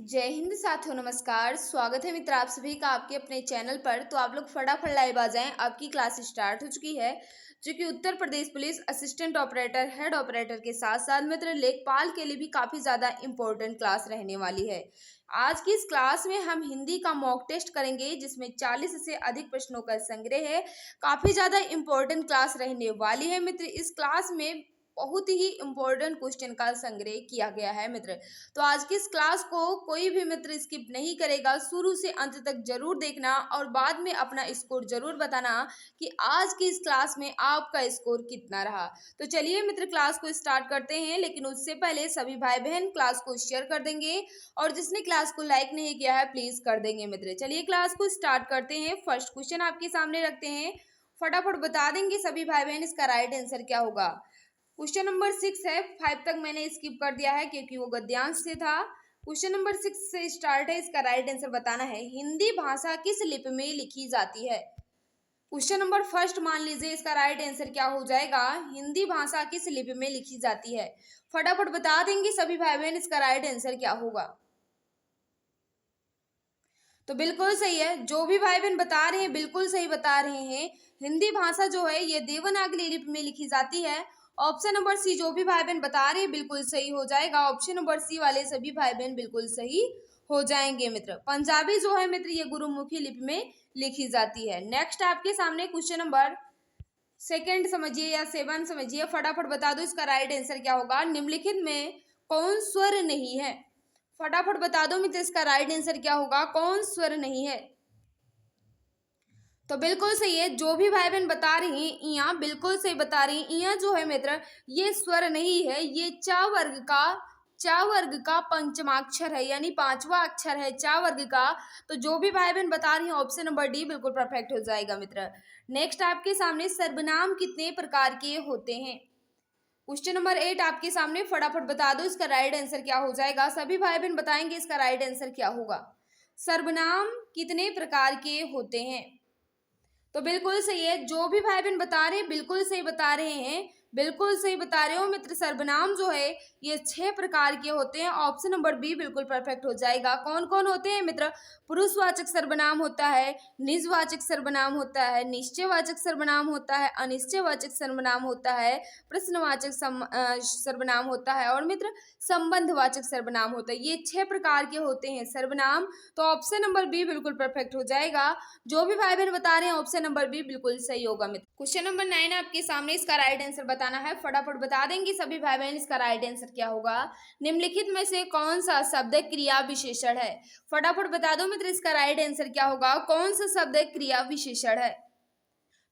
जय हिंद साथियों, नमस्कार। स्वागत है मित्र आप सभी का आपके अपने चैनल पर। तो आप लोग फटाफट लाइव आ जाएं, आपकी क्लास स्टार्ट हो चुकी है, जो कि Uttar Pradesh police assistant operator, head operator के साथ साथ मित्र लेखपाल के लिए भी काफ़ी ज़्यादा इंपॉर्टेंट क्लास रहने वाली है। आज की इस क्लास में हम हिंदी का मॉक टेस्ट करेंगे, जिसमें 40 से अधिक प्रश्नों का संग्रह है। काफ़ी ज़्यादा इंपॉर्टेंट क्लास रहने वाली है मित्र। इस क्लास में बहुत ही इंपॉर्टेंट क्वेश्चन का संग्रह किया गया है मित्र। तो आज की इस क्लास को कोई भी मित्र स्किप नहीं करेगा, शुरू से अंत तक जरूर देखना और बाद में अपना स्कोर जरूर बताना कि आज की इस क्लास में आपका स्कोर कितना रहा। तो चलिए मित्र क्लास को स्टार्ट करते हैं, लेकिन उससे पहले सभी भाई बहन क्लास को शेयर कर देंगे और जिसने क्लास को लाइक नहीं किया है प्लीज कर देंगे मित्र। चलिए क्लास को स्टार्ट करते हैं। फर्स्ट क्वेश्चन आपके सामने रखते हैं, फटाफट बता देंगे सभी भाई बहन इसका राइट आंसर क्या होगा। क्वेश्चन नंबर 6 है, 5 तक मैंने स्किप कर दिया है क्योंकि वो गद्यांश से था। क्वेश्चन नंबर 6 से स्टार्ट है, इसका राइट आंसर बताना है। हिंदी भाषा किस लिपि में लिखी जाती है? क्वेश्चन नंबर फर्स्ट मान लीजिए, इसका राइट आंसर क्या हो जाएगा? हिंदी भाषा किस लिपि में लिखी जाती है? फटाफट बता देंगे सभी भाई बहन इसका राइट आंसर क्या होगा। तो बिल्कुल सही है, जो भी भाई बहन बता रहे हैं बिल्कुल सही बता रहे हैं। हिंदी भाषा जो है ये देवनागरी लिपि में लिखी जाती है। ऑप्शन नंबर सी जो भी भाई बहन बता रहे हैं बिल्कुल सही हो जाएगा। ऑप्शन नंबर सी वाले सभी भाई बहन बिल्कुल सही हो जाएंगे मित्र। पंजाबी जो है मित्र ये गुरुमुखी लिपि में लिखी जाती है। नेक्स्ट आपके सामने क्वेश्चन नंबर सेकंड समझिए या 7 समझिए, फटाफट बता दो इसका राइट आंसर क्या होगा। निम्नलिखित में कौन स्वर नहीं है? फटाफट बता दो मित्र इसका राइट आंसर क्या होगा, कौन स्वर नहीं है? तो बिल्कुल सही है, जो भी भाई बहन बता रही हैं इया बिल्कुल सही बता रही हैं। इया जो है मित्र ये स्वर नहीं है, ये चा वर्ग का पंचमाक्षर है, यानी पांचवा अक्षर है चा वर्ग का। तो जो भी भाई बहन बता रही हैं ऑप्शन नंबर डी बिल्कुल परफेक्ट हो जाएगा मित्र। नेक्स्ट आपके सामने सर्वनाम कितने प्रकार के होते हैं? क्वेश्चन नंबर 8 आपके सामने, फटाफट बता दो इसका राइट आंसर क्या हो जाएगा। सभी भाई बहन बताएंगे इसका राइट आंसर क्या होगा। सर्वनाम कितने प्रकार के होते हैं? तो बिल्कुल सही है, जो भी भाई बहन बता रहे हैं बिल्कुल सही बता रहे हैं, बिल्कुल सही बता रहे हो मित्र। सर्वनाम जो है ये 6 प्रकार के होते हैं। ऑप्शन नंबर बी बिल्कुल परफेक्ट हो जाएगा। कौन कौन होते हैं मित्र? पुरुषवाचक सर्वनाम होता है, निजवाचक सर्वनाम होता है, निश्चयवाचक सर्वनाम होता है, अनिश्चयवाचक सर्वनाम होता है, प्रश्नवाचक सर्वनाम होता है और मित्र संबंधवाचक सर्वनाम होता है। ये 6 प्रकार के होते हैं सर्वनाम। तो ऑप्शन नंबर बी बिल्कुल परफेक्ट हो जाएगा। जो भी भाई बहन बता रहे हैं ऑप्शन नंबर बी बिल्कुल सही होगा मित्र। क्वेश्चन नंबर 9 आपके सामने, इसका राइट आंसर बताना है। फटाफट बता देंगे सभी भाई बहन इसका राइट आंसर क्या होगा। निम्नलिखित में से कौन सा शब्द क्रिया विशेषण है? फटाफट बता दो मित्र इसका राइट आंसर क्या होगा। कौन सा शब्द क्रिया विशेषण है?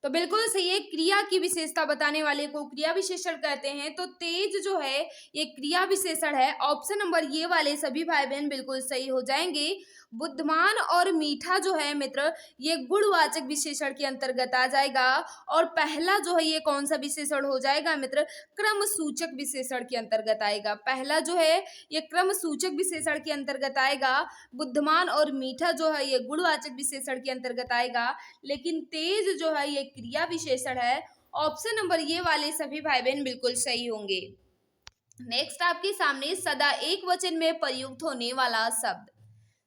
तो बिल्कुल सही है, क्रिया की विशेषता बताने वाले को क्रिया विशेषण कहते हैं। तो तेज जो है ये क्रिया विशेषण है। ऑप्शन नंबर ये वाले सभी भाई बहन बिल्कुल सही हो जाएंगे। बुद्धिमान और मीठा जो है मित्र ये गुणवाचक विशेषण के अंतर्गत आ जाएगा। और पहला जो है ये कौन सा विशेषण हो जाएगा मित्र? क्रम सूचक विशेषण के अंतर्गत आएगा। पहला जो है ये क्रम सूचक विशेषण के अंतर्गत आएगा। बुद्धिमान और मीठा जो है ये गुणवाचक विशेषण के अंतर्गत आएगा। लेकिन तेज जो है ये क्रिया विशेषण है। ऑप्शन नंबर ये वाले सभी भाई बहन बिल्कुल सही होंगे। नेक्स्ट आपके सामने, सदा एक वचन में प्रयुक्त होने वाला शब्द।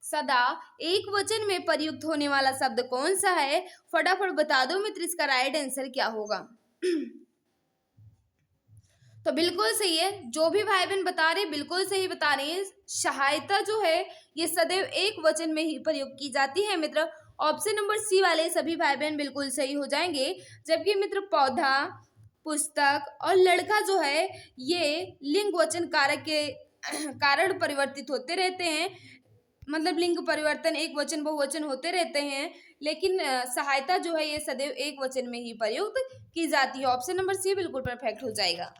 सदा एक वचन में प्रयुक्त होने वाला शब्द कौन सा है? फटाफट बता दो मित्र इसका राइट आंसर क्या होगा। तो बिल्कुल सही है, जो भी भाई बहन बता रहे बिल्कुल सही बता रहे हैं। सहायता जो है ये सदैव एक वचन में ही प्रयोग की जाती है मित्र। ऑप्शन नंबर सी वाले सभी भाई बहन बिल्कुल सही हो जाएंगे। जबकि मित्र पौधा, पुस्तक और लड़का जो है ये लिंग वचन कारक के कारण परिवर्तित होते रहते हैं। मतलब लिंग परिवर्तन एक वचन बहुवचन होते रहते हैं, लेकिन सहायता जो है ये सदैव एक वचन में ही प्रयुक्त की जाती है। ऑप्शन नंबर सी बिल्कुल परफेक्ट हो जाएगा।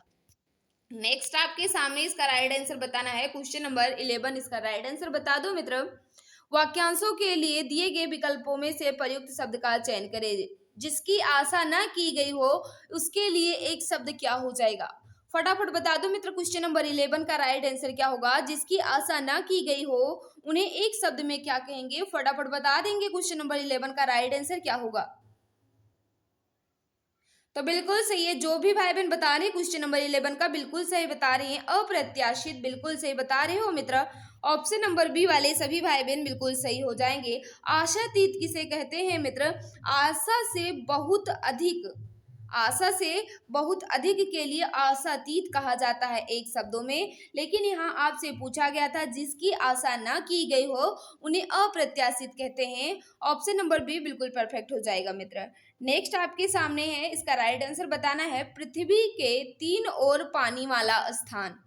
नेक्स्ट आपके सामने, इसका राइट आंसर बताना है। क्वेश्चन नंबर 11, इसका राइट आंसर बता दो मित्र। वाक्यांशों के लिए दिए गए विकल्पों में से प्रयुक्त शब्द का चयन करें। जिसकी आशा न की गई हो उसके लिए एक शब्द क्या हो जाएगा? फटाफट बता दो मित्र क्वेश्चन नंबर 11 का राइट आंसर क्या होगा। जिसकी आशा न की गई हो उन्हें एक शब्द में क्या कहेंगे? फटाफट बता देंगे क्वेश्चन नंबर 11 का राइट आंसर क्या होगा। तो बिल्कुल सही है, जो भी भाई बहन बता रहे हैं क्वेश्चन नंबर 11 का बिल्कुल सही बता रहे हैं। अप्रत्याशित बिल्कुल सही बता रहे हो मित्र। ऑप्शन नंबर बी वाले सभी भाई बहन बिल्कुल सही हो जाएंगे। आशातीत किसे कहते हैं मित्र? आशा से बहुत अधिक, आशा से बहुत अधिक के लिए आशातीत कहा जाता है एक शब्दों में। लेकिन यहाँ आपसे पूछा गया था जिसकी आशा ना की गई हो उन्हें अप्रत्याशित कहते हैं। ऑप्शन नंबर बी बिल्कुल परफेक्ट हो जाएगा मित्र। नेक्स्ट आपके सामने है, इसका राइट आंसर बताना है। पृथ्वी के तीन ओर पानी वाला स्थान,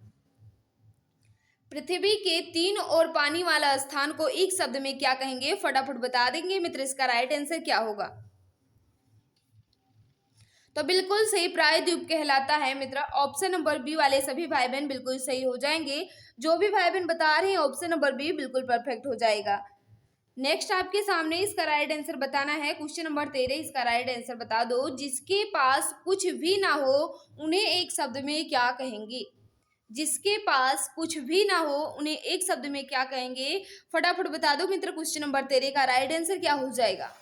पृथ्वी के तीन ओर पानी वाला स्थान को एक शब्द में क्या कहेंगे? फटाफट बता देंगे मित्र, इसका राइट आंसर क्या होगा? तो बिल्कुल सही प्रायद्वीप कहलाता है मित्र। ऑप्शन नंबर बी वाले सभी भाई बहन बिल्कुल सही हो जाएंगे। जो भी भाई बहन बता रहे हैं ऑप्शन नंबर बी बिल्कुल परफेक्ट हो जाएगा। नेक्स्ट आपके सामने इसका राइट आंसर बताना है। क्वेश्चन नंबर 13, इसका राइट आंसर बता दो। जिसके पास कुछ भी ना हो उन्हें एक शब्द में क्या कहेंगे? जिसके पास कुछ भी ना हो उन्हें एक शब्द में क्या कहेंगे? फटाफट बता दो मित्र। क्वेश्चन नंबर 13 का राइट आंसर क्या हो जाएगा?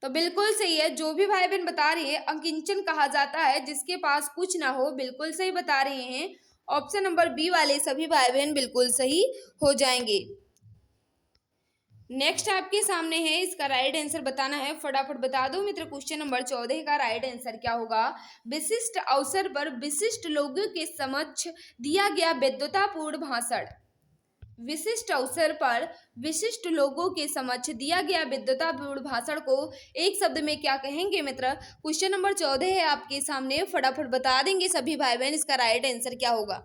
तो बिल्कुल सही है। जो भी भाई बहन बता रही है अकिंचन कहा जाता है जिसके पास कुछ ना हो, बिल्कुल सही बता रहे हैं। ऑप्शन नंबर बी वाले सभी भाई बहन बिल्कुल सही हो जाएंगे। नेक्स्ट आपके सामने है, इसका राइट आंसर बताना है। फटाफट बता दो मित्र। क्वेश्चन नंबर 14 का राइट आंसर क्या होगा? विशिष्ट अवसर पर विशिष्ट लोगों के समक्ष दिया गया विद्वतापूर्ण भाषण, विशिष्ट अवसर पर विशिष्ट लोगों के समक्ष दिया गया विद्वतापूर्ण भाषण को एक शब्द में क्या कहेंगे मित्र? क्वेश्चन नंबर 14 है आपके सामने, फटाफट बता देंगे सभी भाई बहन, इसका राइट आंसर क्या होगा?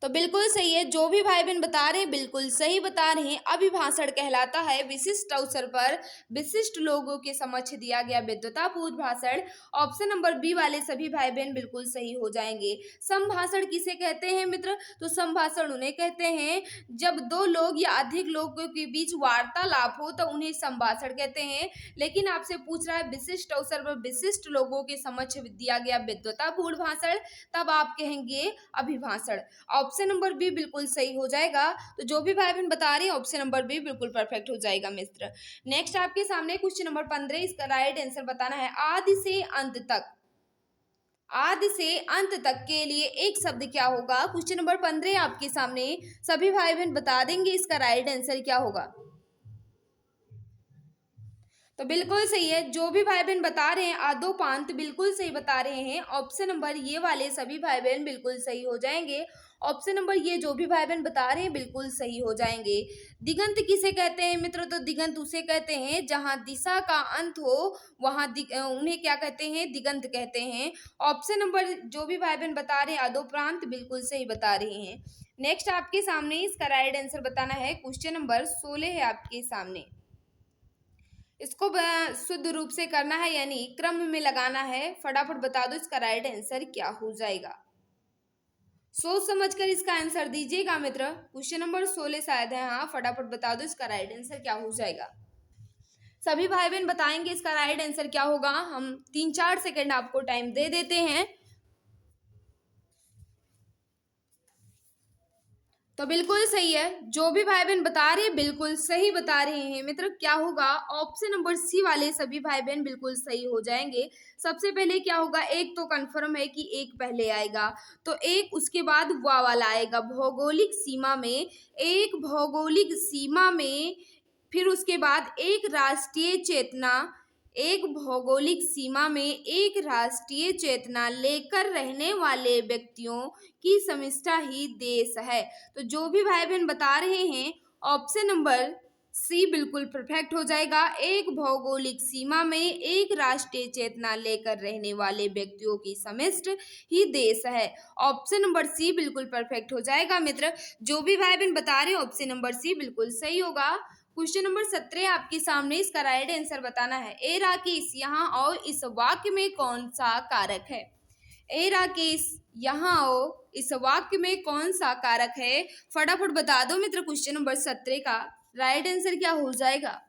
तो बिल्कुल सही है। जो भी भाई बहन बता रहे हैं बिल्कुल सही बता रहे हैं। अभिभाषण कहलाता है विशिष्ट अवसर पर विशिष्ट लोगों के समक्ष दिया गया विद्वतापूर्ण भाषण। ऑप्शन नंबर बी वाले सभी भाई बहन बिल्कुल सही हो जाएंगे। संभाषण किसे कहते हैं मित्र? तो संभाषण उन्हें कहते हैं जब दो लोग या अधिक लोगों के बीच वार्तालाप हो तो उन्हें संभाषण कहते हैं। लेकिन आपसे पूछ रहा है विशिष्ट अवसर पर विशिष्ट लोगों के समक्ष दिया गया विद्वतापूर्ण भाषण, तब आप कहेंगे अभिभाषण। ऑप्शन नंबर बी बिल्कुल सही हो जाएगा। तो जो भी भाई बहन बता रहे हैं ऑप्शन नंबर बी बिल्कुल परफेक्ट हो जाएगा मित्र। नेक्स्ट आपके सामने क्वेश्चन नंबर 15, इसका राइट आंसर बताना है। आदि से अंत तक, आदि से अंत तक के लिए एक शब्द क्या होगा? क्वेश्चन नंबर 15 आपके सामने, सभी भाई बहन बता देंगे इसका राइट आंसर क्या होगा? तो बिल्कुल सही है। जो भी भाई बहन बता रहे हैं आदोपांत बिल्कुल सही बता रहे हैं। ऑप्शन नंबर ये वाले सभी भाई बहन बिल्कुल सही हो जाएंगे। ऑप्शन नंबर ये जो भी भाई बहन बता रहे हैं बिल्कुल सही हो जाएंगे। दिगंत किसे कहते हैं मित्र? तो दिगंत उसे कहते हैं जहां दिशा का अंत हो, वहां उन्हें क्या कहते हैं? दिगंत कहते हैं। ऑप्शन नंबर जो भी भाई बहन बता रहे हैं अधोप्रांत बिल्कुल सही बता रहे हैं। नेक्स्ट आपके सामने इसका राइट आंसर बताना है। क्वेश्चन नंबर 16 है आपके सामने, इसको शुद्ध रूप से करना है यानी क्रम में लगाना है। फटाफट बता दो इसका राइट आंसर क्या हो जाएगा? सोच समझकर इसका आंसर दीजिएगा मित्र। क्वेश्चन नंबर 16 शायद है, हाँ फटाफट बता दो इसका राइट आंसर क्या हो जाएगा? सभी भाई बहन बताएंगे इसका राइट आंसर क्या होगा। हम 3-4 सेकंड आपको टाइम दे देते हैं। तो बिल्कुल सही है। जो भी भाई बहन बता रहे हैं बिल्कुल सही बता रहे हैं मित्र। क्या होगा? ऑप्शन नंबर सी वाले सभी भाई बहन बिल्कुल सही हो जाएंगे। सबसे पहले क्या होगा? एक तो कंफर्म है कि एक पहले आएगा, तो एक उसके बाद वा वाला आएगा भौगोलिक सीमा में, एक भौगोलिक सीमा में, फिर उसके बाद एक राष्ट्रीय चेतना, एक भौगोलिक सीमा में एक राष्ट्रीय चेतना लेकर रहने वाले व्यक्तियों की समष्टि ही देश है। तो जो भी भाई बहन बता रहे हैं ऑप्शन नंबर सी बिल्कुल परफेक्ट हो जाएगा। एक भौगोलिक सीमा में एक राष्ट्रीय चेतना लेकर रहने वाले व्यक्तियों की समष्टि ही देश है। ऑप्शन नंबर सी बिल्कुल परफेक्ट हो जाएगा मित्र। जो भी भाई बहन बता रहे हैं ऑप्शन नंबर सी बिल्कुल सही होगा। क्वेश्चन नंबर 17 आपके सामने, इसका राइट आंसर बताना है। ए राकेश यहाँ आओ इस वाक्य में कौन सा कारक है? ए राकेश यहाँ आओ इस वाक्य में कौन सा कारक है? फटाफट बता दो मित्र। क्वेश्चन नंबर 17 का राइट आंसर क्या हो जाएगा?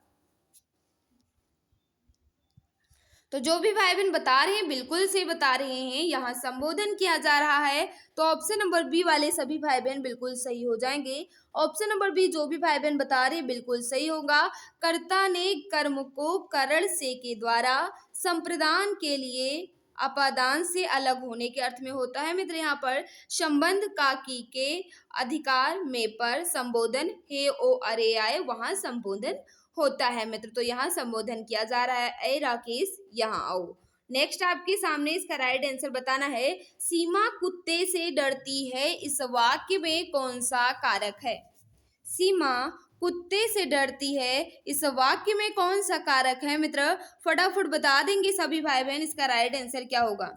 तो जो भी भाई बहन बता रहे हैं बिल्कुल से बता रहे हैं। यहाँ संबोधन किया जा रहा है, तो ऑप्शन नंबर बी वाले सभी भाई बहन बिल्कुल सही हो जाएंगे। ऑप्शन नंबर बी जो भी भाई बहन बता रहे हैं बिल्कुल सही होगा। कर्ता ने कर्म को करण से के द्वारा संप्रदान के लिए अपादान से अलग होने के अर्थ में होता है मित्र। यहाँ पर संबंध का की के अधिकार में पर संबोधन हे ओ अरे आए वहां संबोधन होता है मित्र। तो यहाँ संबोधन किया जा रहा है, ए राकेश यहाँ आओ। नेक्स्ट आपके सामने इसका राइट आंसर बताना है। सीमा कुत्ते से डरती है, इस वाक्य में कौन सा कारक है? सीमा कुत्ते से डरती है, इस वाक्य में कौन सा कारक है मित्र? फटाफट बता देंगे सभी भाई बहन, इसका राइट आंसर क्या होगा?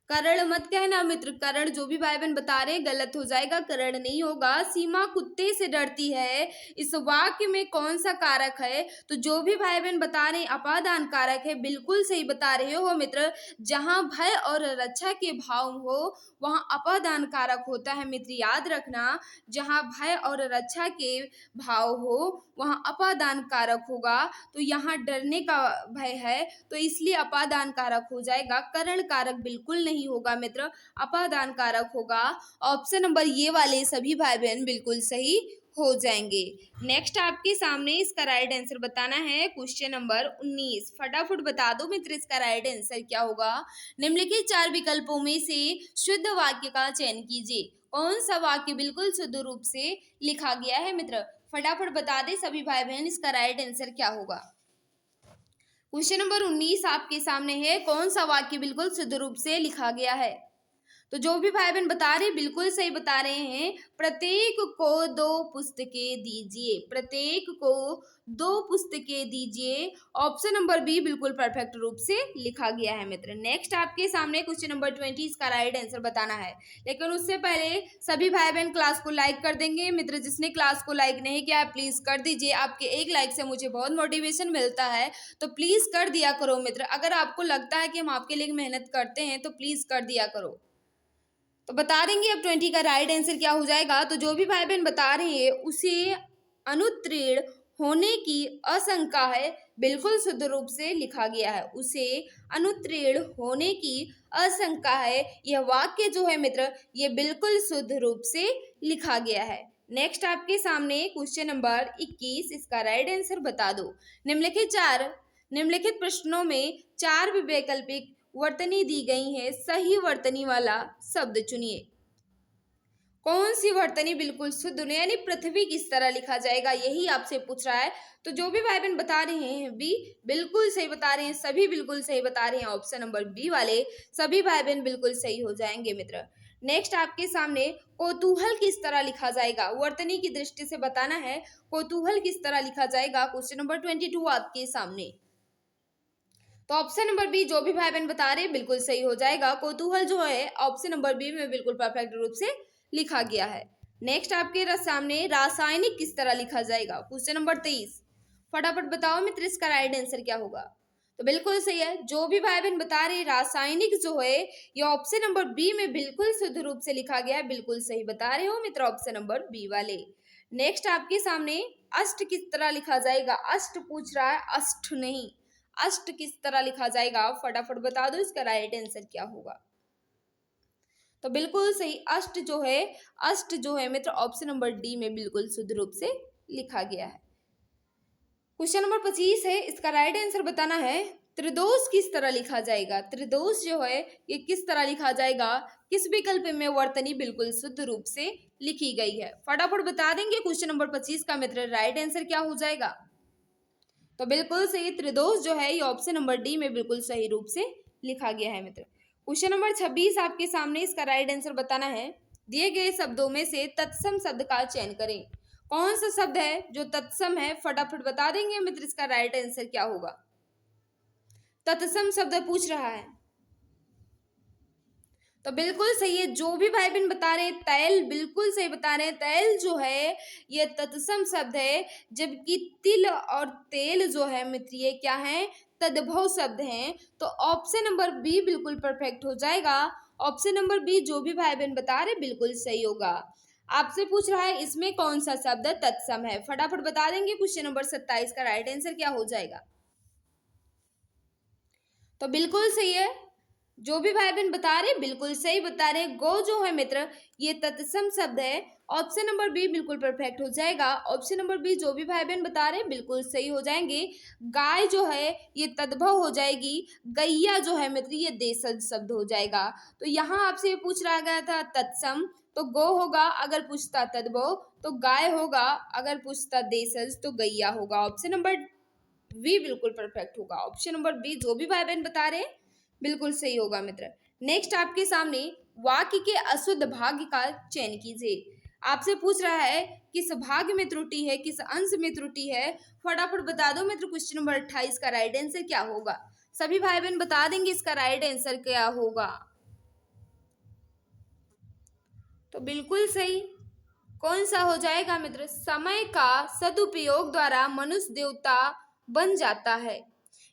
करण मत कहना मित्र, करण जो भी भाई बहन बता रहे हैं गलत हो जाएगा, करण नहीं होगा। सीमा कुत्ते से डरती है, इस वाक्य में कौन सा कारक है? तो जो भी भाई बहन बता रहे हैं अपादान कारक है, बिल्कुल सही बता रहे हो मित्र। जहां भय और रक्षा के भाव हो वहां अपादान कारक होता है मित्र, याद रखना। जहां भय और रक्षा के भाव हो वहां अपादान कारक होगा। तो यहाँ डरने का भय है तो इसलिए अपादान कारक हो जाएगा, करण कारक बिल्कुल नहीं होगा मित्र, अपादान कारक होगा। ऑप्शन नंबर ये वाले सभी भाई बहन बिल्कुल सही हो जाएंगे। नेक्स्ट आपके सामने इसका राइट आंसर बताना है। क्वेश्चन नंबर 19, फटाफट बता दो मित्र इसका राइट आंसर क्या होगा। निम्नलिखित 4 विकल्पों में से शुद्ध वाक्य का चयन कीजिए। कौन सा वाक्य बिल्कुल शुद्ध रूप से लिखा गया है मित्र? फटाफट बता दे सभी भाई बहन, इसका राइट आंसर क्या होगा। क्वेश्चन नंबर 19 आपके सामने है, कौन सा वाक्य बिल्कुल शुद्ध रूप से लिखा गया है? तो जो भी भाई बहन बता रहे बिल्कुल सही बता रहे हैं। प्रत्येक को 2 पुस्तकें दीजिए, प्रत्येक को 2 पुस्तकें दीजिए। ऑप्शन नंबर बी बिल्कुल परफेक्ट रूप से लिखा गया है मित्र। नेक्स्ट आपके सामने क्वेश्चन नंबर 20, इसका राइट आंसर बताना है। लेकिन उससे पहले सभी भाई बहन क्लास को लाइक कर देंगे मित्र। जिसने क्लास को लाइक नहीं किया है प्लीज कर दीजिए, आपके एक लाइक से मुझे बहुत मोटिवेशन मिलता है, तो प्लीज कर दिया करो मित्र। अगर आपको लगता है कि हम आपके लिए मेहनत करते हैं तो प्लीज कर दिया करो। तो बता देंगे अब 20 का राइट आंसर क्या हो जाएगा। तो जो भी भाई बहन बता रहे हैं उसे अनुत्तीर्ण होने की आशंका है, बिल्कुल शुद्ध रूप से लिखा गया है। उसे अनुत्तीर्ण होने की आशंका है, यह वाक्य जो है मित्र ये बिल्कुल शुद्ध रूप से लिखा गया है। नेक्स्ट आपके सामने क्वेश्चन नंबर 21, इसका राइट आंसर बता दो। निम्नलिखित प्रश्नों में 4 वैकल्पिक वर्तनी दी गई है, सही वर्तनी वाला शब्द चुनिए। कौन सी वर्तनी बिल्कुल शुद्ध नहीं, यानी पृथ्वी किस तरह लिखा जाएगा, यही आपसे पूछ रहा है। तो जो भी भाई बहन बता रहे हैं बी बिल्कुल सही बता रहे हैं, सभी बिल्कुल सही बता रहे हैं। ऑप्शन नंबर बी वाले सभी भाई बहन बिल्कुल सही हो जाएंगे मित्र। नेक्स्ट आपके सामने कौतूहल किस तरह लिखा जाएगा, वर्तनी की दृष्टि से बताना है। कौतूहल किस तरह लिखा जाएगा, क्वेश्चन नंबर 22 आपके सामने। तो ऑप्शन नंबर बी जो भी भाई बहन बता रहे हैं बिल्कुल सही हो जाएगा। कौतूहल जो है ऑप्शन नंबर बी में बिल्कुल परफेक्ट रूप से लिखा गया है। नेक्स्ट आपके सामने रासायनिक किस तरह लिखा जाएगा, क्वेश्चन नंबर 23। फटाफट बताओ मित्र इसका राइट आंसर क्या होगा। तो बिल्कुल सही है, जो भी भाई बहन बता रहे रासायनिक जो है ये ऑप्शन नंबर बी में बिल्कुल शुद्ध रूप से लिखा गया है, बिल्कुल सही बता रहे हो मित्र, ऑप्शन नंबर बी वाले। नेक्स्ट आपके सामने अष्ट किस तरह लिखा जाएगा, अष्ट पूछ रहा है, अष्ट नहीं, अष्ट किस तरह लिखा जाएगा, फटाफट बता दो इसका राइट आंसर क्या होगा। तो बिल्कुल सही, अष्ट जो है मित्र ऑप्शन नंबर डी में बिल्कुल शुद्ध रूप से लिखा गया है। क्वेश्चन नंबर 25 है, इसका राइट आंसर बताना है। त्रिदोष किस तरह लिखा जाएगा, त्रिदोष जो है ये किस तरह लिखा जाएगा, किस विकल्प में वर्तनी बिल्कुल शुद्ध रूप से लिखी गई है। फटाफट बता देंगे क्वेश्चन नंबर 25 का मित्र राइट आंसर क्या हो जाएगा। तो बिल्कुल सही, त्रिदोष जो है ये ऑप्शन नंबर डी में बिल्कुल सही रूप से लिखा गया है मित्र। क्वेश्चन नंबर 26 आपके सामने, इसका राइट आंसर बताना है। दिए गए शब्दों में से तत्सम शब्द का चयन करें। कौन सा शब्द है जो तत्सम है, फटाफट बता देंगे मित्र इसका राइट आंसर क्या होगा। तत्सम शब्द पूछ रहा है, तो बिल्कुल सही है, जो भी भाई बहन बता रहे हैं तैल बिल्कुल सही बता रहे हैं। तैल जो है ये तत्सम शब्द है, जबकि तिल और तेल जो है मित्र ये क्या है, तद्भव शब्द हैं। तो ऑप्शन नंबर बी बिल्कुल परफेक्ट हो जाएगा। ऑप्शन नंबर बी जो भी भाई बहन बता रहे बिल्कुल सही होगा। आपसे पूछ रहा है इसमें कौन सा शब्द तत्सम है, फटाफट बता देंगे क्वेश्चन नंबर 27 का राइट आंसर क्या हो जाएगा। तो बिल्कुल सही है, जो भी भाई बहन बता रहे बिल्कुल सही बता रहे। गो जो है मित्र ये तत्सम शब्द है। ऑप्शन नंबर बी बिल्कुल परफेक्ट हो जाएगा। ऑप्शन नंबर बी जो भी भाई बहन बता रहे बिल्कुल सही हो जाएंगे। गाय जो है ये तद्भव हो जाएगी। गैया जो है मित्र ये देशज शब्द हो जाएगा। तो यहाँ आपसे ये पूछ रहा गया था तत्सम तो गो होगा, अगर पूछता तद्भव तो गाय होगा, अगर पूछता देशज तो गैया होगा। ऑप्शन नंबर बी बिल्कुल परफेक्ट होगा। ऑप्शन नंबर बी जो भी भाई बहन बता रहे बिल्कुल सही होगा मित्र। नेक्स्ट आपके सामने वाक्य के अशुद्ध भाग का चयन कीजिए। आपसे पूछ रहा है किस भाग में त्रुटि है, किस अंश में त्रुटि है। फटाफट बता दो मित्र। क्वेश्चन नंबर 28 का राइट आंसर क्या होगा? सभी भाई बहन बता देंगे इसका राइट आंसर क्या होगा। तो बिल्कुल सही कौन सा हो जाएगा मित्र? समय का सदुपयोग द्वारा मनुष्य देवता बन जाता है।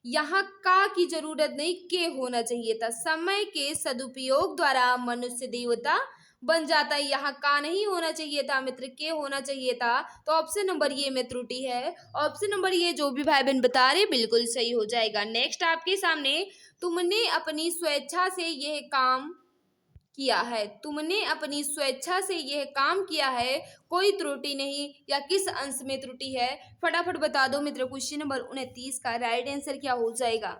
यहाँ का की जरूरत नहीं, के होना चाहिए था। समय के सदुपयोग द्वारा मनुष्य देवता बन जाता है, यहाँ का नहीं होना चाहिए था मित्र, के होना चाहिए था। तो ऑप्शन नंबर ये में त्रुटि है। ऑप्शन नंबर ये जो भी भाई बहन बता रहे बिल्कुल सही हो जाएगा। नेक्स्ट आपके सामने तुमने अपनी स्वेच्छा से यह काम किया है। तुमने अपनी स्वेच्छा से यह काम किया है, कोई त्रुटि नहीं या किस अंश में त्रुटि है। फटाफट बता दो मित्र। क्वेश्चन नंबर 29 का राइट आंसर क्या हो जाएगा?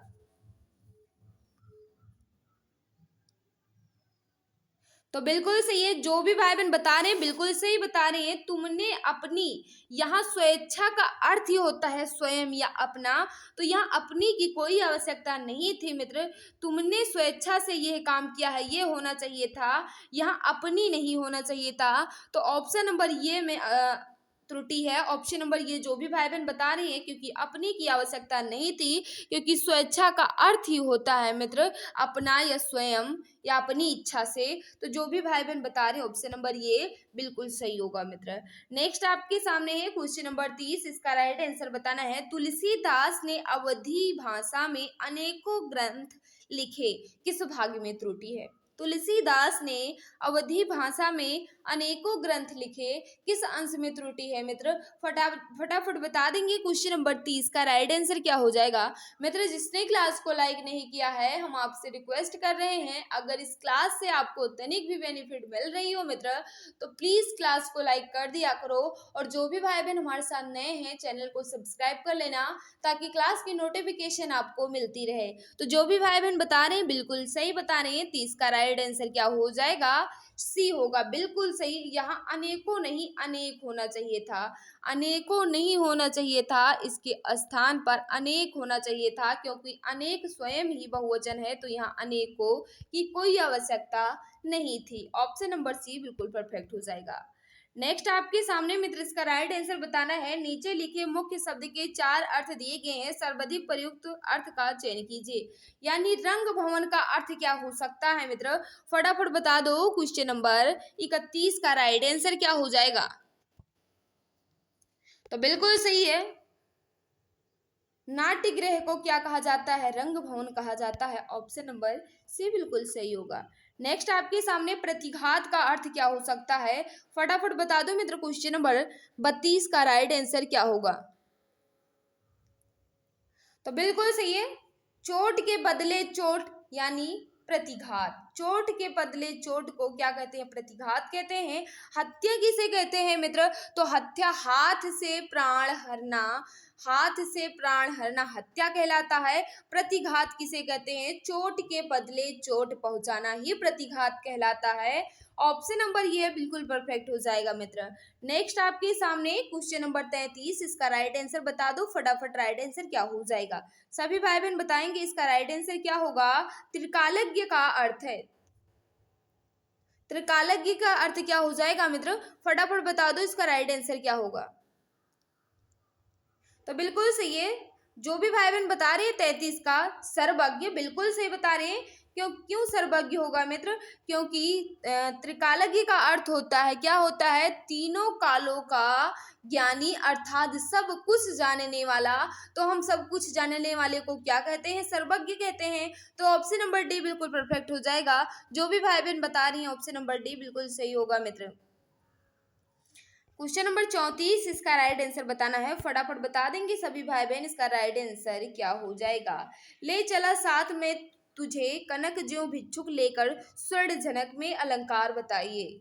तो बिल्कुल सही है। जो भी भाई बहन बता रहे हैं बिल्कुल सही बता रहे हैं। तुमने अपनी, यहाँ स्वेच्छा का अर्थ ही होता है स्वयं या अपना। तो यहाँ अपनी की कोई आवश्यकता नहीं थी मित्र। तुमने स्वेच्छा से यह काम किया है ये होना चाहिए था, यहाँ अपनी नहीं होना चाहिए था। तो ऑप्शन नंबर ये में त्रुटि है। ऑप्शन नंबर ये जो भी भाई बहन बता रहे हैं क्योंकि अपनी की आवश्यकता नहीं थी, क्योंकि स्वेच्छा का अर्थ ही होता है मित्र अपना या स्वयं या अपनी इच्छा से। तो जो भी भाई बहन बता रहे हैं ऑप्शन नंबर ये बिल्कुल सही होगा मित्र। नेक्स्ट आपके सामने है क्वेश्चन नंबर 30। इसका राइट आंसर बताना है। तुलसीदास ने अवधी भाषा में अनेकों ग्रंथ लिखे, किस भाग में त्रुटि है? तुलसीदास ने अवधी भाषा में अनेकों ग्रंथ लिखे, किस अंश में त्रुटि है मित्र? फटाफट बता देंगे। क्वेश्चन नंबर 30 का राइट आंसर क्या हो जाएगा? मित्र जिसने क्लास को लाइक नहीं किया है हम आपसे रिक्वेस्ट कर रहे हैं, अगर इस क्लास से आपको तनिक भी बेनिफिट मिल रही हो मित्र तो प्लीज क्लास को लाइक कर दिया करो। और जो भी भाई बहन हमारे साथ नए हैं चैनल को सब्सक्राइब कर लेना ताकि क्लास की नोटिफिकेशन आपको मिलती रहे। तो जो भी भाई बहन बता रहे हैं बिल्कुल सही बता रहे हैं। 30 का राइट आंसर क्या हो जाएगा? सी होगा। बिल्कुल सही। यहाँ अनेकों नहीं अनेक होना चाहिए था, अनेकों नहीं होना चाहिए था, इसके स्थान पर अनेक होना चाहिए था, क्योंकि अनेक स्वयं ही बहुवचन है। तो यहाँ अनेकों की कोई आवश्यकता नहीं थी। ऑप्शन नंबर सी बिल्कुल परफेक्ट हो जाएगा। नेक्स्ट आपके सामने मित्र इसका राइट आंसर बताना है। नीचे लिखे मुख्य शब्द के 4 अर्थ दिए गए हैं, सर्वाधिक प्रयुक्त अर्थ का चयन कीजिए। यानी रंग भवन का अर्थ क्या हो सकता है मित्र? फटाफट बता दो। क्वेश्चन नंबर 31 का राइट आंसर क्या हो जाएगा? तो बिल्कुल सही है। नाट्यगृह को क्या कहा जाता है? रंग भवन कहा जाता है। ऑप्शन नंबर सी बिल्कुल सही होगा। नेक्स्ट आपके सामने प्रतिघात का अर्थ क्या हो सकता है? फटाफट बता दो मित्र। क्वेश्चन नंबर 32 का राइट आंसर क्या होगा? तो बिल्कुल सही है। चोट के बदले चोट यानी प्रतिघात। चोट के बदले चोट को क्या कहते हैं? प्रतिघात कहते हैं। हत्या किसे कहते हैं मित्र? तो हत्या हाथ से प्राण हरना, हाथ से प्राण हरना हत्या कहलाता है। प्रतिघात किसे कहते हैं? चोट के बदले चोट पहुंचाना ही प्रतिघात कहलाता है। ऑप्शन नंबर ये बिल्कुल परफेक्ट हो जाएगा मित्र। नेक्स्ट आपके सामने क्वेश्चन नंबर 33। इसका राइट आंसर बता दो फटाफट। राइट आंसर क्या हो जाएगा? सभी भाई बहन बताएंगे इसका राइट आंसर क्या होगा? त्रिकालज्ञ का अर्थ है। त्रिकालज्ञ का अर्थ क्या हो जाएगा मित्र? फटाफट बता दो इसका राइट आंसर क्या होगा? तो बिल्कुल सही है। जो भी भाई बहन बता रहे हैं 33 का सर्वज्ञ बिल्कुल सही बता रहे हैं। क्यों सर्वज्ञ होगा मित्र? क्योंकि त्रिकालज्ञ का अर्थ होता है, क्या होता है? तीनों कालों का ज्ञानी अर्थात सब कुछ जानने वाला। तो हम सब कुछ जानने वाले को क्या कहते हैं? सर्वज्ञ कहते हैं। तो ऑप्शन नंबर डी बिल्कुल परफेक्ट हो जाएगा। जो भी भाई बहन बता रही हैं ऑप्शन नंबर डी बिल्कुल सही होगा मित्र। Question number 34। इसका राइट आंसर बताना है। फटाफट बता देंगे सभी भाई बहन इसका राइट आंसर क्या हो जाएगा? ले चला साथ में तुझे कनक ज्यों भिक्षुक लेकर स्वर्ण जनक में अलंकार बताइए।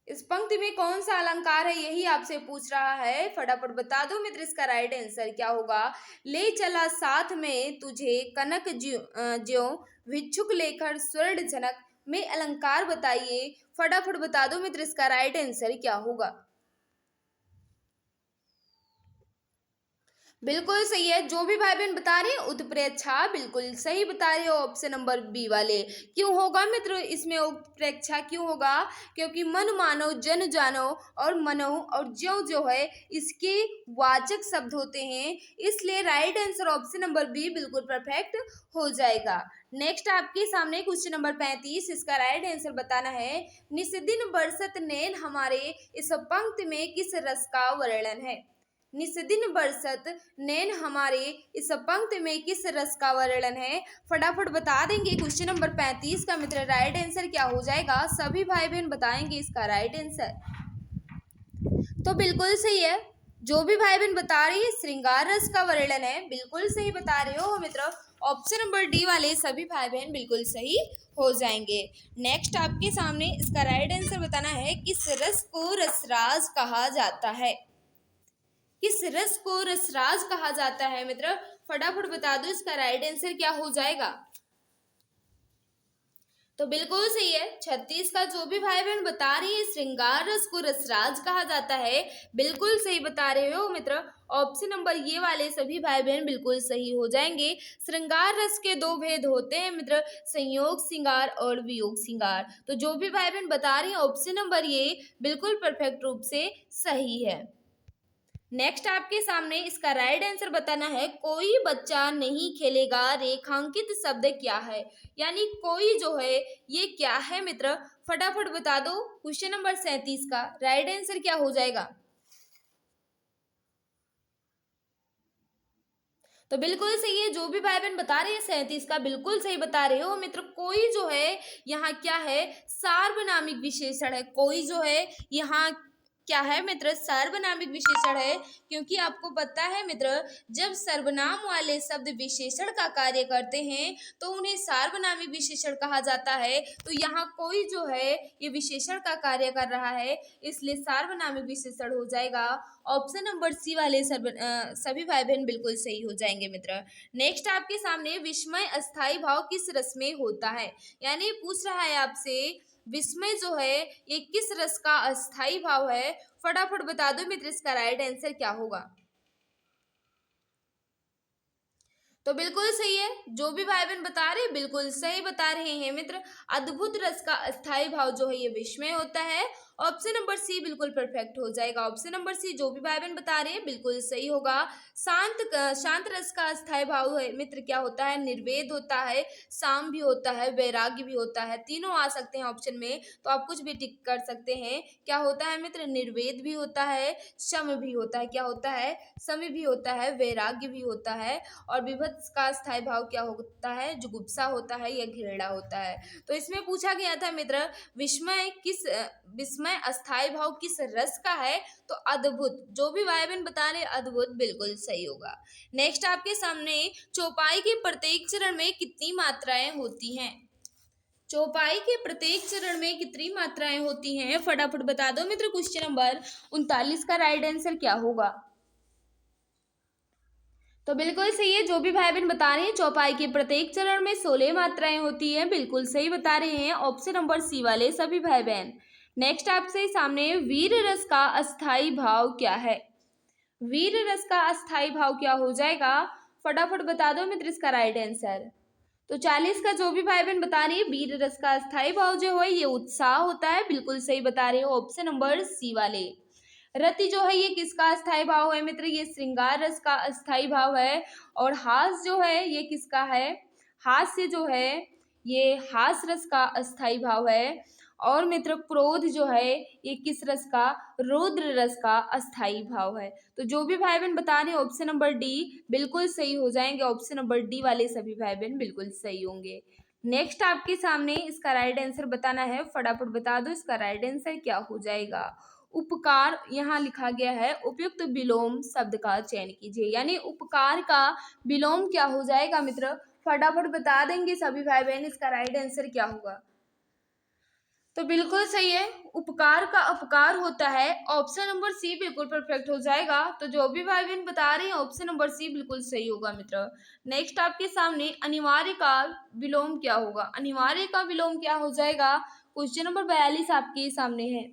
इस पंक्ति में कौन सा अलंकार है यही आपसे पूछ रहा है, फटाफट बता दो मित्र। इसका राइट आंसर क्या होगा? ले चला साथ में तुझे कनक ज्यों भिक्षुक लेकर स्वर्ण जनक में अलंकार बताइए। फटाफट बता दो मित्र, इसका राइट आंसर क्या होगा? बिल्कुल सही है। जो भी भाई बहन बता रहे हैं उत्प्रेक्षा बिल्कुल सही बता रहे हो, ऑप्शन नंबर बी वाले। क्यों होगा मित्र इसमें उत्प्रेक्षा क्यों होगा? क्योंकि मन मानो जन जानो और मनो और ज्यों जो है इसके वाचक शब्द होते हैं, इसलिए right answer option number B बिल्कुल परफेक्ट हो जाएगा। नेक्स्ट आपके सामने क्वेश्चन नंबर 35, इसका राइट आंसर बताना है। निस्दिन बरसत नैन हमारे इस पंक्ति में किस रस का वर्णन है? निस्दिन बरसत नैन हमारे इस पंक्ति में किस रस का वर्णन है? फटाफट बता देंगे। क्वेश्चन नंबर 35 का मित्र राइट आंसर क्या हो जाएगा? सभी भाई बहन बताएंगे इसका राइट आंसर। तो बिल्कुल सही है। जो भी भाई बहन बता रही है श्रृंगार रस का वर्णन है, बिल्कुल सही बता रहे हो मित्र। ऑप्शन नंबर डी वाले सभी भाई बहन बिल्कुल सही हो जाएंगे। नेक्स्ट आपके सामने इसका राइट आंसर बताना है। किस रस को रसराज कहा जाता है? किस रस को रसराज कहा जाता है मित्र? फटाफट बता दो इसका राइट आंसर क्या हो जाएगा? तो बिल्कुल सही है। 36 का जो भी भाई बहन बता रही है श्रृंगार रस को रसराज कहा जाता है, बिल्कुल सही बता रहे हो मित्र। ऑप्शन नंबर ये वाले सभी भाई बहन बिल्कुल सही हो जाएंगे। श्रृंगार रस के दो भेद होते हैं मित्र, संयोग श्रृंगार और वियोग श्रृंगार। तो जो भी भाई बहन बता रही है ऑप्शन नंबर ये बिल्कुल परफेक्ट रूप से सही है। नेक्स्ट आपके सामने इसका राइट आंसर बताना है। कोई बच्चा नहीं खेलेगा रेखांकित शब्द क्या है? यानी कोई जो है ये क्या है मित्र? फटाफट बता दो। क्वेश्चन नंबर 37 का राइट आंसर क्या हो जाएगा? तो बिल्कुल सही है। जो भी भाई बहन बता रहे हैं 37 का बिल्कुल सही बता रहे हो मित्र। कोई जो है यहाँ क्या है? सार्वनामिक विशेषण है। कोई जो है यहाँ क्या है मित्र? सर्वनामिक विशेषण है। क्योंकि आपको पता है मित्र जब सर्वनाम वाले शब्द विशेषण का कार्य करते हैं तो उन्हें सार्वनामिक विशेषण कहा जाता है। तो यहाँ कोई जो है ये विशेषण का कार्य कर रहा है, इसलिए सार्वनामिक विशेषण हो जाएगा। ऑप्शन नंबर सी वाले सभी भाई बहन बिल्कुल सही हो जाएंगे मित्र। नेक्स्ट आपके सामने विस्मय अस्थाई भाव किस रस में होता है? यानी पूछ रहा है आपसे विस्मय जो है ये किस रस का अस्थाई भाव है? फटाफट बता दो मित्र, इसका राइट आंसर क्या होगा? तो बिल्कुल सही है। जो भी भाई बहन बता रहे हैं बिल्कुल सही बता रहे हैं मित्र। अद्भुत रस का अस्थाई भाव जो है ये विस्मय होता है। ऑप्शन नंबर सी बिल्कुल परफेक्ट हो जाएगा। ऑप्शन नंबर सी जो भी भाई बहन बता रहे हैं बिल्कुल सही होगा। शांत रस का अस्थाई भाव है मित्र क्या होता है? निर्वेद होता है, साम भी होता है, वैराग्य भी होता है। तीनों आ सकते हैं ऑप्शन में, तो आप कुछ भी टिक कर सकते हैं। क्या होता है मित्र? निर्वेद भी होता है, शम भी होता है। क्या होता है? सम भी होता है, वैराग्य भी होता है, और विभत्स का स्थायी भाव क्या होता है? जुगुप्सा होता है या घृणा होता है। तो इसमें पूछा गया था मित्र विस्मय अस्थायी भाव किस रस का है? तो अद्भुत। जो भी भाई बहन बता रहे अद्भुत बिल्कुल सही होगा। नेक्स्ट आपके सामने चौपाई के प्रत्येक चरण में कितनी मात्राएं होती हैं? चौपाई के प्रत्येक चरण में कितनी मात्राएं होती हैं? फटाफट बता दो मित्र। क्वेश्चन नंबर 39 का राइट आंसर क्या होगा? तो बिल्कुल सही है। जो भी भाई बहन बता रहे हैं चौपाई के प्रत्येक चरण में 16 मात्राएं होती हैं, बिल्कुल सही बता रहे हैं। ऑप्शन नंबर सी वाले सभी भाई बहन। नेक्स्ट आपसे सामने वीर रस का अस्थाई भाव क्या है? वीर रस का अस्थाई भाव क्या हो जाएगा? फटाफट बता दो मित्र, इसका राइट आंसर। तो 40 का जो भी भाई बहन बता रही है वीर रस का अस्थाई भाव जो है ये उत्साह होता है, बिल्कुल सही बता रहे हो। ऑप्शन नंबर सी वाले। रति जो है ये किसका अस्थाई भाव है मित्र? ये श्रृंगार रस का अस्थाई भाव है। और हास जो है ये किसका है? हास्य जो है ये हास रस का अस्थाई भाव है। और मित्र क्रोध जो है ये किस रस का? रौद्र रस का अस्थाई भाव है। तो जो भी भाई बहन बता रहे हैं ऑप्शन नंबर डी बिल्कुल सही हो जाएंगे। ऑप्शन नंबर डी वाले सभी भाई बहन बिल्कुल सही होंगे। नेक्स्ट आपके सामने इसका राइट आंसर बताना है। फटाफट बता दो इसका राइट आंसर क्या हो जाएगा? उपकार यहाँ लिखा गया है, उपयुक्त विलोम शब्द का चयन कीजिए। यानी उपकार का विलोम क्या हो जाएगा मित्र? फटाफट बता देंगे सभी भाई बहन इसका राइट आंसर क्या होगा। तो बिल्कुल सही है, उपकार का अपकार होता है। ऑप्शन नंबर सी बिल्कुल परफेक्ट हो जाएगा। तो जो भी भाई बहन बता रहे हैं ऑप्शन नंबर सी बिल्कुल सही होगा मित्र। नेक्स्ट आपके सामने अनिवार्य का विलोम क्या होगा। अनिवार्य का विलोम क्या हो जाएगा, क्वेश्चन नंबर 42 आपके सामने है।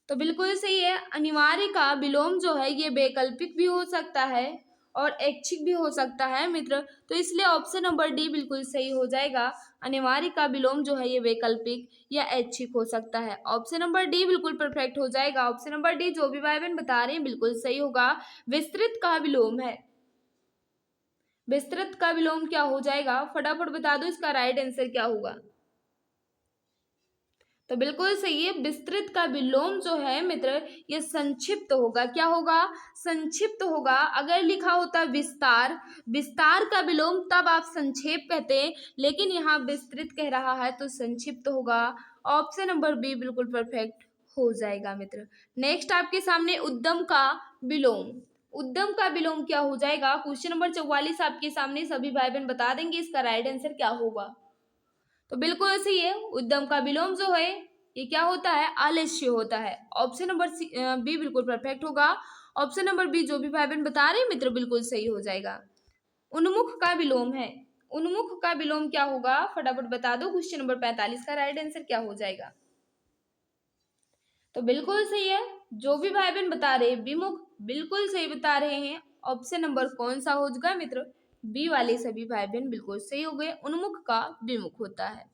तो बिल्कुल सही है, अनिवार्य का विलोम जो है ये वैकल्पिक भी हो सकता है और ऐच्छिक भी हो सकता है मित्र। तो इसलिए ऑप्शन नंबर डी बिल्कुल सही हो जाएगा। अनिवार्य का विलोम जो है ये वैकल्पिक या ऐच्छिक हो सकता है। ऑप्शन नंबर डी बिल्कुल परफेक्ट हो जाएगा। ऑप्शन नंबर डी जो भी भाई बहन बता रहे हैं बिल्कुल सही होगा। विस्तृत का विलोम है। विस्तृत का विलोम क्या हो जाएगा, फटाफट बता दो इसका राइट आंसर क्या होगा। तो बिल्कुल सही है, विस्तृत का विलोम जो है मित्र ये संक्षिप्त होगा। क्या होगा, संक्षिप्त होगा। अगर लिखा होता विस्तार, विस्तार का विलोम तब आप संक्षेप कहते हैं, लेकिन यहाँ विस्तृत कह रहा है तो संक्षिप्त होगा। ऑप्शन नंबर बी बिल्कुल परफेक्ट हो जाएगा मित्र। नेक्स्ट आपके सामने उद्यम का विलोम। उद्यम का विलोम क्या हो जाएगा, क्वेश्चन नंबर 44 आपके सामने, सभी भाई बहन बता देंगे इसका राइट आंसर क्या होगा। तो बिल्कुल ऐसे ही है, उद्यम का विलोम जो है ये क्या होता है, आलस्य होता है। ऑप्शन नंबर बी बिल्कुल परफेक्ट होगा। ऑप्शन नंबर बी जो भी भाई बहन बता रहे हैं मित्र बिल्कुल सही हो जाएगा। उन्मुख का विलोम है। उन्मुख का विलोम क्या होगा, फटाफट बता दो, क्वेश्चन नंबर 45 का राइट आंसर क्या हो जाएगा। तो बिल्कुल सही है, जो भी भाई बहन बता रहे हैं विमुख बिल्कुल सही बता रहे हैं। ऑप्शन नंबर कौन सा हो जाएगा मित्र, बी वाले सभी भाई बहन बिल्कुल सही हो गए। उन्मुख का विमुख होता है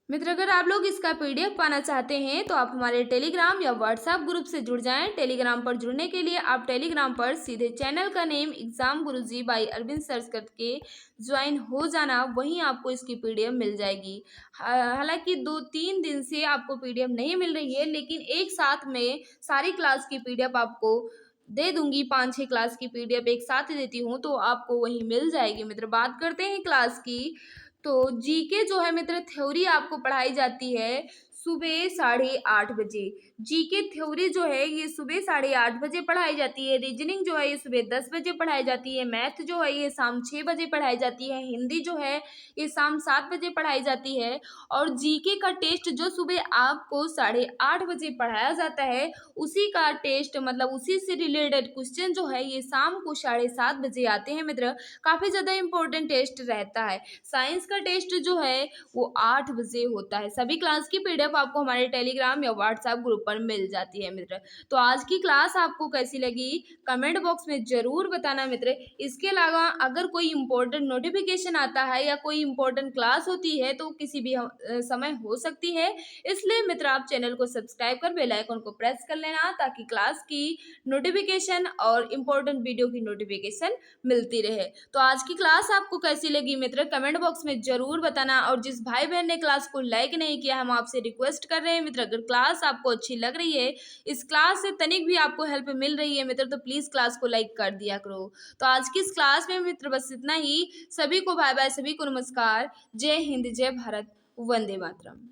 मित्र। अगर आप लोग इसका पीडीएफ पाना चाहते हैं तो आप हमारे टेलीग्राम या व्हाट्सएप ग्रुप से जुड़ जाएं। टेलीग्राम पर जुड़ने के लिए आप टेलीग्राम पर सीधे चैनल का नेम एग्जाम गुरुजी बाय अरविंद सर्च करके ज्वाइन हो जाना, वहीं आपको इसकी पीडीएफ मिल जाएगी। हालांकि 2-3 दिन से आपको पीडीएफ नहीं मिल रही है, लेकिन एक साथ में सारी क्लास की पीडीएफ आपको दे दूंगी। 5-6 क्लास की पीडीएफ एक साथ देती हूँ तो आपको वहीं मिल जाएगी मित्र। बात करते हैं क्लास की, तो जीके जो है मित्र थ्योरी आपको पढ़ाई जाती है सुबह 8:30 बजे। जीके थ्योरी जो है ये सुबह 8:30 बजे पढ़ाई जाती है। रीजनिंग जो है ये सुबह 10 बजे पढ़ाई जाती है। मैथ जो है ये शाम 6 बजे पढ़ाई जाती है। हिंदी जो है ये शाम 7 बजे पढ़ाई जाती है। और जीके का टेस्ट जो सुबह आपको 8:30 बजे पढ़ाया जाता है, उसी का टेस्ट मतलब उसी से रिलेटेड क्वेश्चन जो है ये शाम को 7:30 बजे आते हैं मित्र। काफ़ी ज़्यादा इंपॉर्टेंट टेस्ट रहता है। साइंस का टेस्ट जो है वो 8 बजे होता है। सभी क्लास की पीडीएफ आपको हमारे टेलीग्राम या व्हाट्सएप ग्रुप पर मिल जाती है मित्र। तो आज की क्लास आपको कैसी लगी कमेंट बॉक्स में जरूर बताना मित्र। इसके अलावा अगर कोई इंपॉर्टेंट नोटिफिकेशन आता है या कोई इंपॉर्टेंट क्लास होती है तो किसी भी समय हो सकती है, इसलिए मित्र आप चैनल को सब्सक्राइब कर बेल आइकन को प्रेस कर लेना ताकि क्लास की नोटिफिकेशन और इम्पोर्टेंट वीडियो की नोटिफिकेशन मिलती रहे। तो आज की क्लास आपको कैसी लगी मित्र कमेंट बॉक्स में जरूर बताना। और जिस भाई बहन ने क्लास को लाइक नहीं किया, हम आपसे रिक्वेस्ट कर रहे हैं मित्र, अगर क्लास आपको अच्छी लग रही है, इस क्लास से तनिक भी आपको हेल्प मिल रही है मित्र, तो प्लीज क्लास को लाइक कर दिया करो। तो आज की इस क्लास में मित्र बस इतना ही। सभी को बाय बाय, सभी को नमस्कार। जय हिंद, जय भारत, वंदे मातरम।